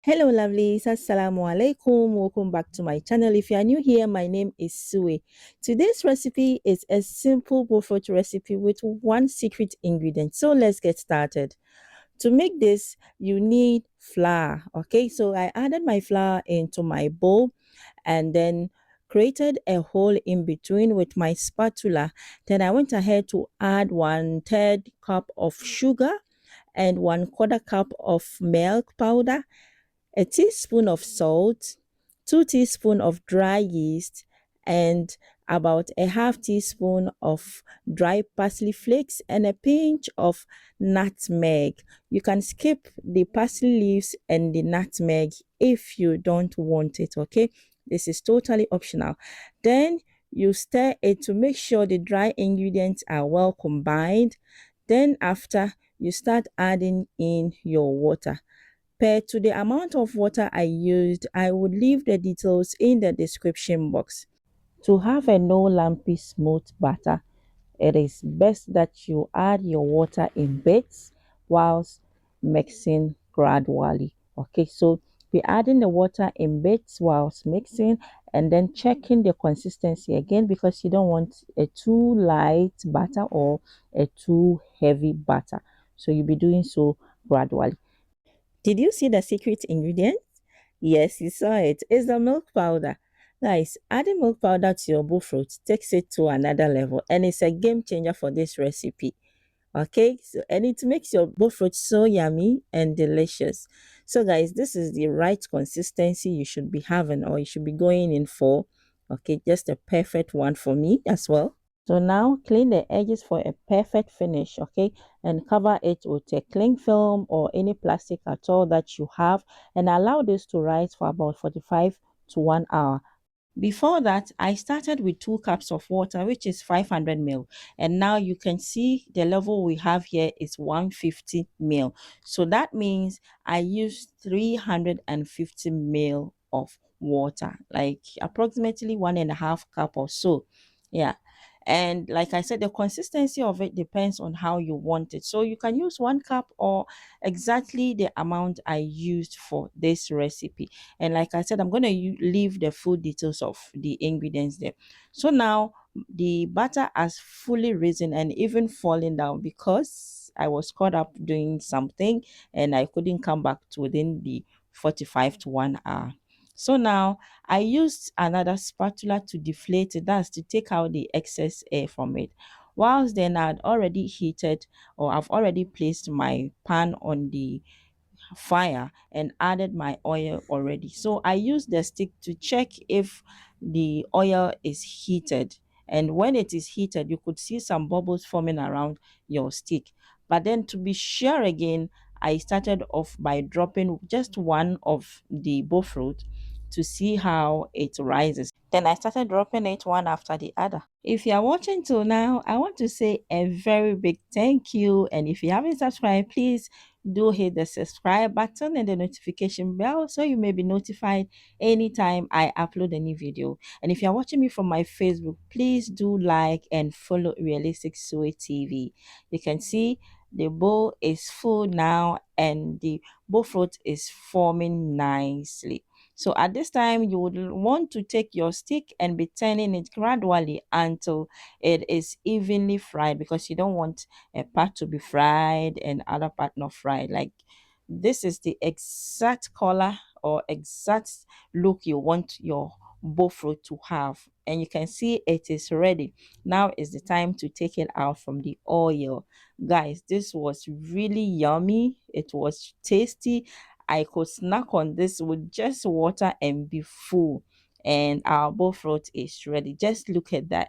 Hello lovelies, assalamu alaikum. Welcome back to my channel. If you are new here, my name is Sue. Today's recipe is a simple Bofrot recipe with one secret ingredient. So let's get started. To make this, you need flour. Okay, so I added my flour into my bowl and then created a hole in between with my spatula. Then I went ahead to add 1/3 cup of sugar and 1/4 cup of milk powder, a teaspoon of salt, 2 teaspoons of dry yeast, and about a half teaspoon of dry parsley flakes and a pinch of nutmeg. You can skip the parsley leaves and the nutmeg if you don't want it, okay? This is totally optional. Then you stir it to make sure the dry ingredients are well combined. Then after, you start adding in your water. Per to the amount of water I used, I would leave the details in the description box. To have a no lumpy smooth batter, it is best that you add your water in bits whilst mixing gradually. Okay, so be adding the water in bits whilst mixing and then checking the consistency again because you don't want a too light batter or a too heavy batter. So you'll be doing so gradually. Did you see the secret ingredient? Yes, you saw it. It's the milk powder. Guys, adding milk powder to your Bofrot takes it to another level and it's a game changer for this recipe. Okay, so and it makes your Bofrot so yummy and delicious. So guys, this is the right consistency you should be having or you should be going in for. Okay, just a perfect one for me as well. So now clean the edges for a perfect finish, okay? And cover it with a cling film or any plastic at all that you have and allow this to rise for about 45 to 1 hour. Before that, I started with 2 cups of water, which is 500 ml. And now you can see the level we have here is 150 ml. So that means I used 350 ml of water, like approximately 1.5 cup or so. Yeah. And like I said, the consistency of it depends on how you want it. So you can use 1 cup or exactly the amount I used for this recipe. And like I said, I'm going to leave the full details of the ingredients there. So now the butter has fully risen and even fallen down because I was caught up doing something and I couldn't come back to within the 45 to 1 hour. So now I used another spatula to deflate it, that's to take out the excess air from it. Whilst then I'd already heated or I've already placed my pan on the fire and added my oil already. So I use the stick to check if the oil is heated. And when it is heated, you could see some bubbles forming around your stick. But then to be sure again, I started off by dropping just one of the Bofrot to see how it rises. Then I started dropping it one after the other. If you are watching till now, I want to say a very big thank you. And if you haven't subscribed, please do hit the subscribe button and the notification bell so you may be notified anytime I upload a new video. And if you're watching me from my Facebook, please do like and follow Realistic Sue TV. You can see the bowl is full now and the Bofrot is forming nicely. So at this time, you would want to take your stick and be turning it gradually until it is evenly fried because you don't want a part to be fried and other part not fried. Like this is the exact color or exact look you want your Bofrot to have. And you can see it is ready. Now is the time to take it out from the oil. Guys, this was really yummy. It was tasty. I could snack on this with just water and be full. And our Bofrot is ready. Just look at that.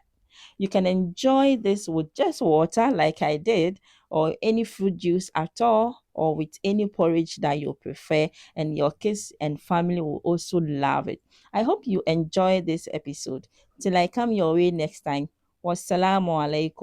You can enjoy this with just water like I did or any fruit juice at all or with any porridge that you prefer and your kids and family will also love it. I hope you enjoy this episode. Till I come your way next time. Wassalamu alaikum.